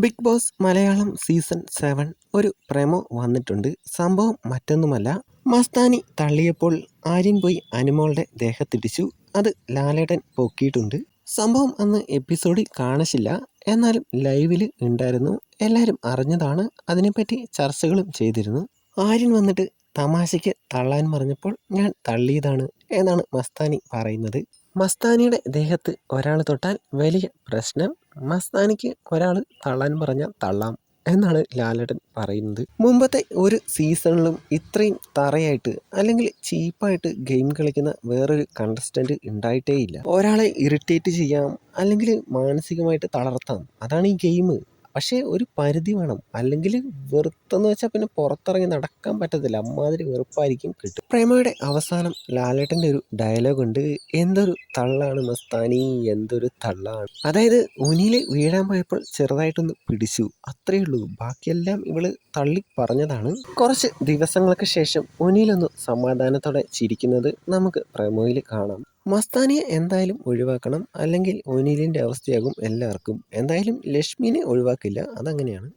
Big boss Malayalam season 7 ഒരു promo വന്നിട്ടുണ്ട്. സംഭവം മറ്റൊന്നുമല്ല, മസ്താനി തള്ളിയപ്പോൾ ആര്യൻ പോയി അനുമോളുടെ ദേഹത്തിടിച്ചു. അത് ലാലേട്ടൻ പൊക്കിയിട്ടുണ്ട്. സംഭവം അന്ന് എപ്പിസോഡിൽ കാണിച്ചില്ല, എന്നാലും ലൈവിൽ ഉണ്ടായിരുന്നു. എല്ലാവരും അറിഞ്ഞതാണ്. അതിനെപ്പറ്റി ചർച്ചകളും ചെയ്തിരുന്നു. ആര്യൻ വന്നിട്ട് തമാശയ്ക്ക് തള്ളാൻ പറഞ്ഞപ്പോൾ ഞാൻ തള്ളിയതാണ് എന്നാണ് മസ്താനി പറയുന്നത്. മസ്താനിയുടെ ദേഹത്ത് ഒരാൾ തൊട്ടാൽ വലിയ പ്രശ്നം. മസ്താനിക്ക് ഒരാൾ തള്ളാൻ പറഞ്ഞാൽ തള്ളാം എന്നാണ് ലാലേട്ടൻ പറയുന്നത്. മുമ്പത്തെ ഒരു സീസണിലും ഇത്രയും തറയായിട്ട് അല്ലെങ്കിൽ ചീപ്പായിട്ട് ഗെയിം കളിക്കുന്ന വേറൊരു കണ്ടസ്റ്റന്റ് ഉണ്ടായിട്ടേയില്ല. ഒരാളെ ഇറിറ്റേറ്റ് ചെയ്യാം, അല്ലെങ്കിൽ മാനസികമായിട്ട് തളർത്താം, അതാണ് ഈ ഗെയിം. പക്ഷേ ഒരു പരിധി വേണം, അല്ലെങ്കിൽ വെറുത്തെന്ന് വെച്ചാൽ പിന്നെ പുറത്തിറങ്ങി നടക്കാൻ പറ്റത്തില്ല. അമ്മാതിരി വെറുപ്പായിരിക്കും കിട്ടും. പ്രേമയുടെ അവസാനം ലാലേട്ടൻ്റെ ഒരു ഡയലോഗ് ഉണ്ട്, എന്തൊരു തള്ളാണ് മസ്താനി, എന്തൊരു തള്ളാണ്. അതായത് ഉനിയിൽ വീഴാൻ പോയപ്പോൾ ചെറുതായിട്ടൊന്ന് പിടിച്ചു, അത്രയേ ഉള്ളൂ. ബാക്കിയെല്ലാം ഇവള് തള്ളി പറഞ്ഞതാണ്. കുറച്ച് ദിവസങ്ങൾക്ക് ശേഷം ഉനിയിലൊന്ന് സമാധാനത്തോടെ ചിരിക്കുന്നത് നമുക്ക് പ്രേമോയിൽ കാണാം. മസ്താനിയെ എന്തായാലും ഒഴിവാക്കണം, അല്ലെങ്കിൽ ഒനിലിൻ്റെ അവസ്ഥയാകും എല്ലാവർക്കും. എന്തായാലും ലക്ഷ്മിനെ ഒഴിവാക്കില്ല, അതങ്ങനെയാണ്.